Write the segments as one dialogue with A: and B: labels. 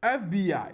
A: FBI,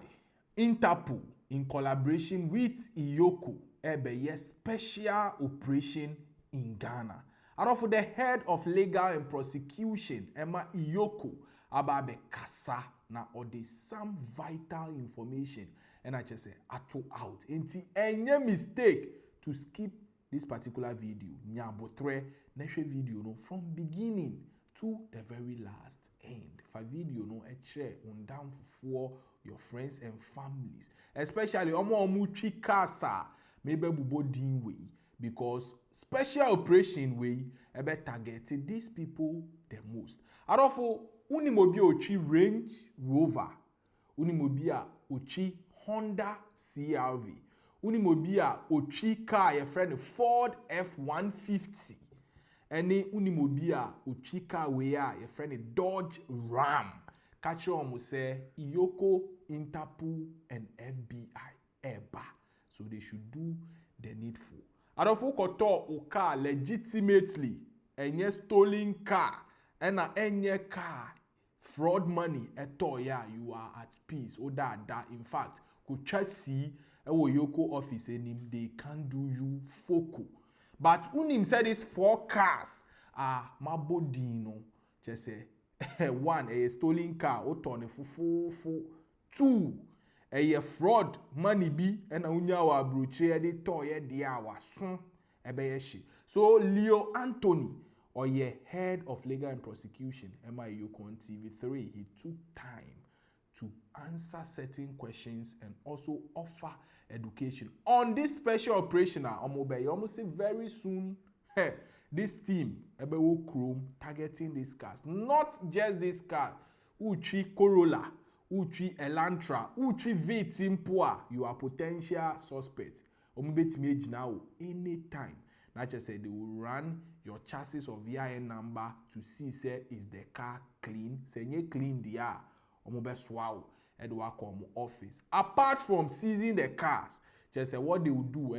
A: Interpol, in collaboration with EOCO, a special operation in Ghana. And of the head of legal and prosecution, Emma EOCO, about the kasa na or the some vital information. And I just say, ato out. Ain't any mistake to skip this particular video. Nyabotre next video no from beginning to the very last end. For video no a share on down for your friends and families, especially omo kasa maybe bubo din way, because special operation way ebe targeted these people the most. Adofo unimobi ochi Range Rover, unimobi a ochi Honda CRV, unimobi a ochi car your friend Ford F-150. Any unimobi a ochi car we a your friend Dodge Ram. Catch on say EOCO, Interpol, and FBI eba. So they should do the needful. Adofo koto o car legitimately, enye stolen car, and enye car fraud money eto ya you are at peace. O da. In fact, could just see ewo EOCO office enim they can do you foco. But unim said this 4 cars are mabodino. Just say. 1, a stolen car, o turn fufu. 2, a fraud money be and a unya wa bruche de toye dia wa son ebeyeshi. So Leo Anthony, or ye head of legal and prosecution, EOCO on TV3, he took time to answer certain questions and also offer education on this special operation. Almost say very soon. This team, Ebewo Chrome, targeting these cars. Not just this car. Uchi Corolla, Uchi Elantra, Uchi V-Timpoa. You are potential suspect. Omubet image now, anytime. Not just say they will run your chassis or VIN number to see say is the car clean. Say nye clean dia. Omube swao. Edwa come office. Apart from seizing the cars, just say what they will do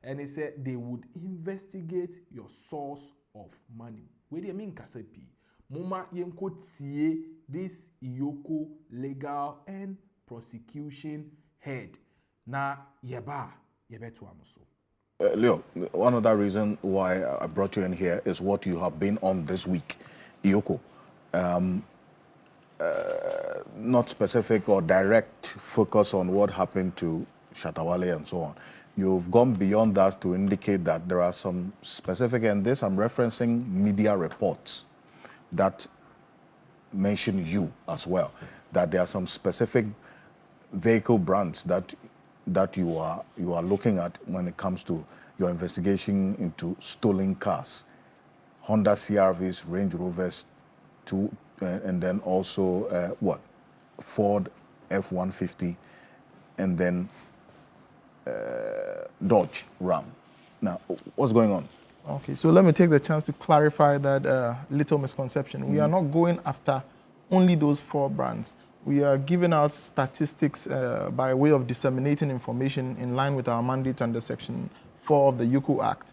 A: and he said they would investigate your source of money. Where do you mean kasepi? Moma yenko tie this EOCO legal and prosecution head. Na yeba to amuso.
B: Leo, one other reason why I brought you in here is what you have been on this week, EOCO. Not specific or direct focus on what happened to Shatawale and so on. You've gone beyond that to indicate that there are some specific, and this I'm referencing media reports that mention you as well, that there are some specific vehicle brands that you are looking at when it comes to your investigation into stolen cars, Honda CRVs, Range Rovers, and then also Ford F-150, and then Dodge Ram. Now, what's going on?
C: Okay, so let me take the chance to clarify that little misconception. We are not going after only those 4 brands. We are giving out statistics by way of disseminating information in line with our mandate under Section 4 of the EOCO Act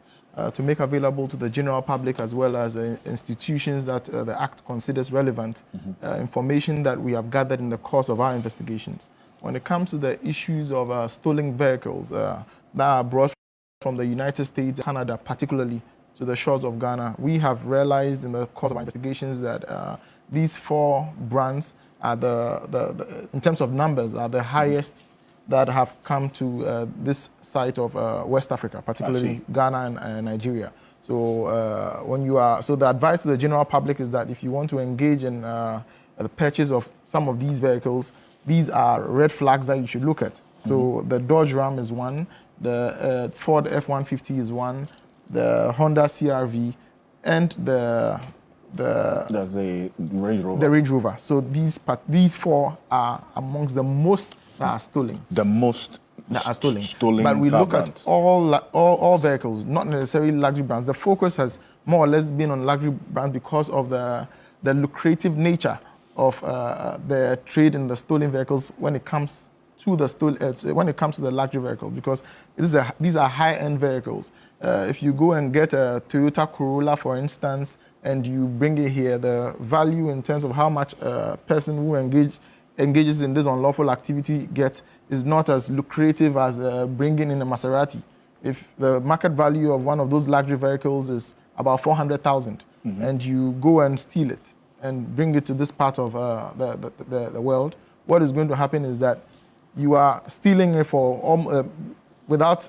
C: to make available to the general public as well as institutions that the Act considers relevant information that we have gathered in the course of our investigations. When it comes to the issues of stolen vehicles that are brought from the United States, Canada, particularly to the shores of Ghana, we have realized in the course of our investigations that these 4 brands are in terms of numbers, are the highest that have come to this site of West Africa, particularly Ghana and Nigeria. So so the advice to the general public is that if you want to engage in the purchase of some of these vehicles, these are red flags that you should look at. So the Dodge Ram is one, the Ford F-150 is one, the Honda CRV, and the
B: Range Rover.
C: The Range Rover. So these 4 are amongst the most that are stolen.
B: The most
C: that are stolen.
B: But
C: we look
B: brands.
C: at all vehicles, not necessarily luxury brands. The focus has more or less been on luxury brands because of the lucrative nature of the trade in the stolen vehicles when it comes to the luxury vehicles, because these are high-end vehicles. If you go and get a Toyota Corolla, for instance, and you bring it here, the value in terms of how much a person who engage engages in this unlawful activity is not as lucrative as bringing in a Maserati. If the market value of one of those luxury vehicles is about 400,000, and you go and steal it and bring it to this part of the world, what is going to happen is that you are stealing it for without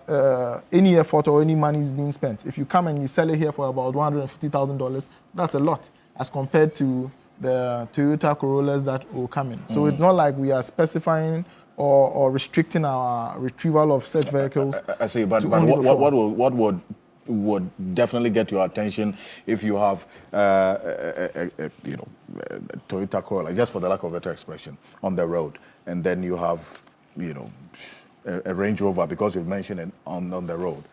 C: any effort or any money is being spent. If you come and you sell it here for about $150,000, that's a lot as compared to the Toyota Corollas that will come in. So it's not like we are specifying or restricting our retrieval of such vehicles.
B: I see, but what would definitely get your attention if you have Toyota Corolla, just for the lack of a better expression, on the road, and then you have a Range Rover, because you've mentioned it on the road.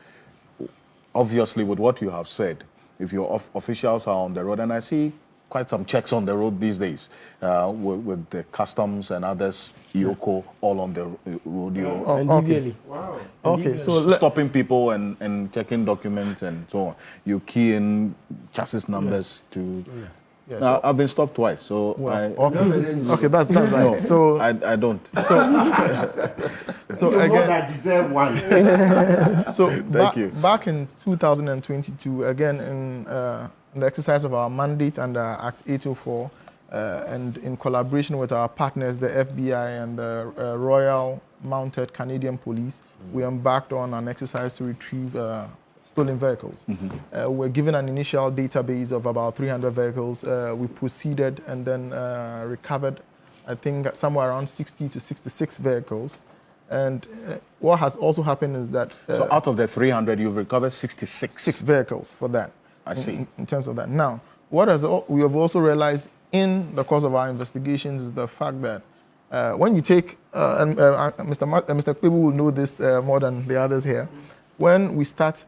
B: Obviously, with what you have said, if your officials are on the road, and I see quite some checks on the road these days with the customs and others, EOCO, all on the road.
C: Okay.
D: Wow.
C: Okay, so
B: stopping people and checking documents and so on. You key in chassis numbers to...
C: Yeah, so
B: I've been stopped twice, so
C: okay, that's right.
B: No,
C: so
B: I don't.
C: So again,
D: I deserve one.
C: So
B: Thank you.
C: Back in 2022, again in the exercise of our mandate under Act 804, and in collaboration with our partners, the FBI and the Royal Mounted Canadian Police, we embarked on an exercise to retrieve stolen vehicles. We're given an initial database of about 300 vehicles. We proceeded and then recovered, I think, somewhere around 60 to 66 vehicles. And what has also happened is that...
B: so out of the 300, you've recovered 66?
C: 6 vehicles for that.
B: I see.
C: In terms of that. Now, we have also realized in the course of our investigations is the fact that when you take, and Mr. Kwebu will know this more than the others here, when we start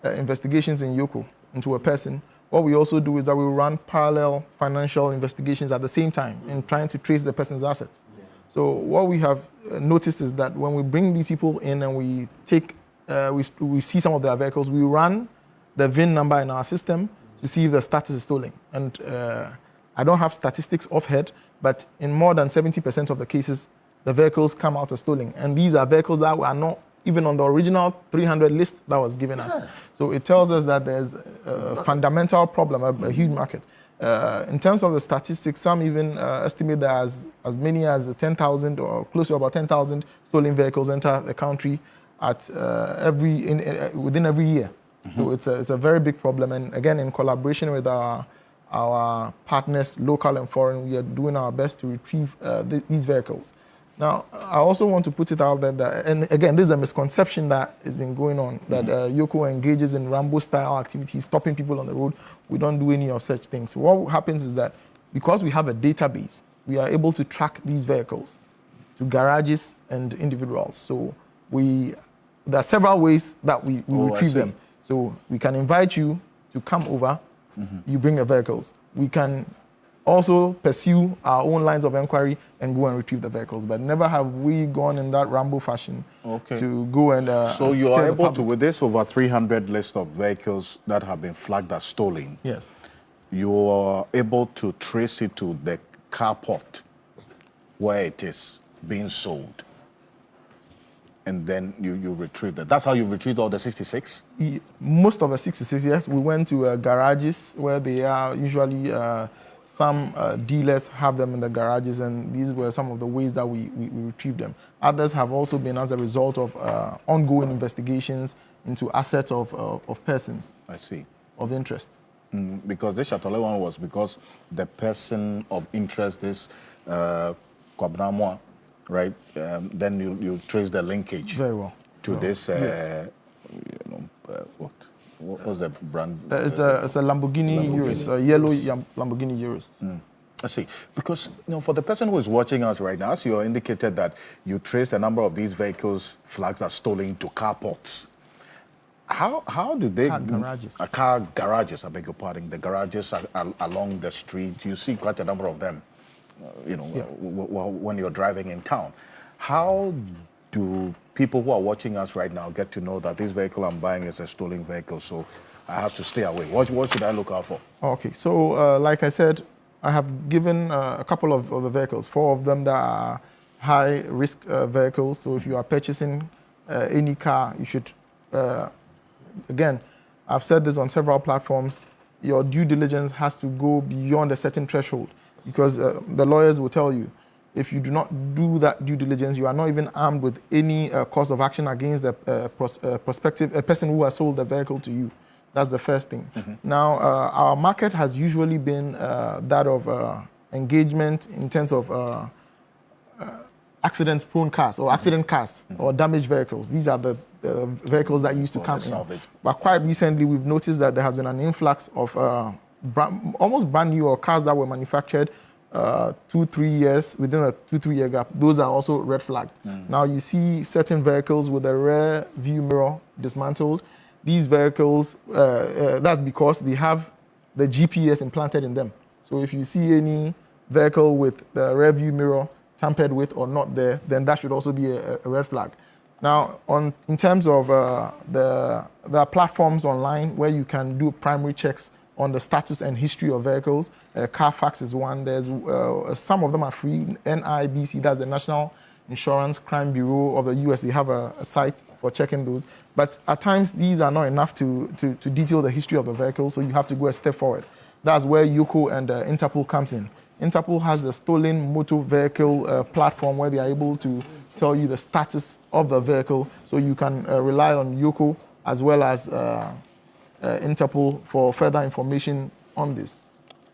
C: investigations in EOCO into a person, what we also do is that we run parallel financial investigations at the same time in trying to trace the person's assets. So what we have noticed is that when we bring these people in and we take, we see some of their vehicles, we run the VIN number in our system to see if the status is stolen. And I don't have statistics offhand, but in more than 70% of the cases, the vehicles come out as stolen. And these are vehicles that were not even on the original 300 list that was given us. So it tells us that there's a fundamental problem, a huge market. In terms of the statistics, some even estimate that as many as 10,000 or close to about 10,000 stolen vehicles enter the country at within every year. So it's a very big problem. And again, in collaboration with our partners, local and foreign, we are doing our best to retrieve these vehicles. Now, I also want to put it out there that, and again, this is a misconception that has been going on, that EOCO engages in Rambo-style activities, stopping people on the road. We don't do any of such things. What happens is that because we have a database, we are able to track these vehicles to garages and individuals. So there are several ways that we retrieve them. So we can invite you to come over, you bring your vehicles. We can also pursue our own lines of inquiry and go and retrieve the vehicles. But never have we gone in that Rambo fashion to go and...
B: so you are able to, with this over 300 list of vehicles that have been flagged as stolen,
C: yes,
B: you are able to trace it to the carport where it is being sold. And then you retrieve that. That's how you retrieved all the 66?
C: Most of the 66, yes. We went to garages where they are usually... some dealers have them in the garages, and these were some of the ways that we retrieved them. Others have also been as a result of ongoing investigations into assets of persons.
B: I see.
C: Of interest.
B: Because this Châtelet one was because the person of interest is Kwabnamwa, right? Then you trace the linkage.
C: Very well.
B: To this,
C: yes.
B: What was the brand?
C: It's a Lamborghini Urus, a yellow Lamborghini Urus.
B: I see. Because for the person who is watching us right now, as you indicated that you traced a number of these vehicles flags are stolen to carports. How do they...
C: Garages.
B: Car garages, I beg your pardon. The garages are along the street. You see quite a number of them, when you're driving in town. How do people who are watching us right now get to know that this vehicle I'm buying is a stolen vehicle, so I have to stay away? What should I look out for?
C: Okay, so like I said, I have given a couple of the vehicles, 4 of them that are high-risk vehicles. So if you are purchasing any car, you should, again, I've said this on several platforms, your due diligence has to go beyond a certain threshold because the lawyers will tell you, if you do not do that due diligence, you are not even armed with any cause of action against the prospective person who has sold the vehicle to you. That's the first thing. Now, our market has usually been that of engagement in terms of accident-prone cars or accident cars or damaged vehicles. These are the vehicles that used to come in. But quite recently, we've noticed that there has been an influx of almost brand new or cars that were manufactured 2-3 years, within a 2-3 year gap. Those are also red flagged. Now you see certain vehicles with a rear view mirror dismantled. These vehicles, that's because they have the GPS implanted in them. So if you see any vehicle with the rear view mirror tampered with or not there, then that should also be a red flag. Now, in terms of there are platforms online where you can do primary checks on the status and history of vehicles. Carfax is one. There's some of them are free. NIBC, that's the National Insurance Crime Bureau of the US. They have a site for checking those. But at times, these are not enough to detail the history of the vehicle, so you have to go a step forward. That's where EOCO and Interpol comes in. Interpol has the stolen motor vehicle platform where they are able to tell you the status of the vehicle, so you can rely on EOCO as well as Interpol for further information on this.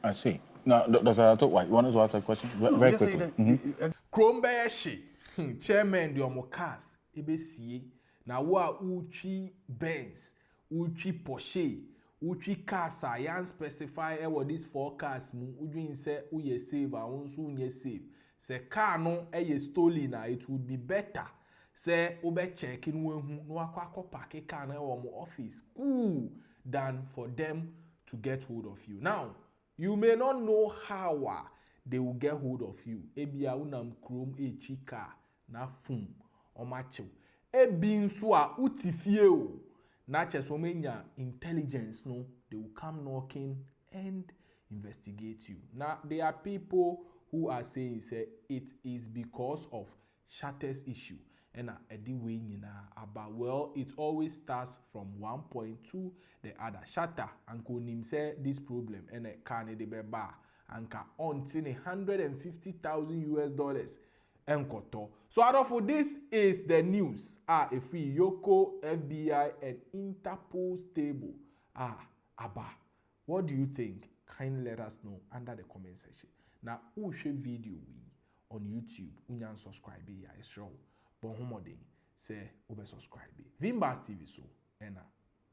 B: I see. Now, Dr. Arato, you want to ask a question? Very quickly.
A: Krombeshi, chairman the Omocas, EBC, now what Uchi Benz, Uchi Porsche, Uchi cars, I specify what these 4 cars, Udin say, Uye save, I won't soon ye save. Say, car no, stolen, it would be better. Say, Obe checking when no aqua park a car or more office, cool, than for them to get hold of you. Now, you may not know how they will get hold of you. Ebia unam chrome a chika na fum or macho. Ebin swa utifio. Na chesomenya intelligence no, they will come knocking and investigate you. Now, there are people who are saying it is because of Shatter's issue. And about, well, it always starts from one point to the other. Shatter and Konim say this problem and a carne de beba and ka on $150,000 and koto. So out of this is the news. A free EOCO, FBI, and Interpol stable. Abba, what do you think? Kindly let us know under the comment section. Now, who share video on YouTube? Unyan subscribe ya Stsrm. Bon homode say obe subscribe. Wimbass TV so ena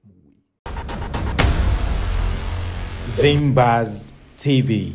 A: muwi.
D: Wimbass TV.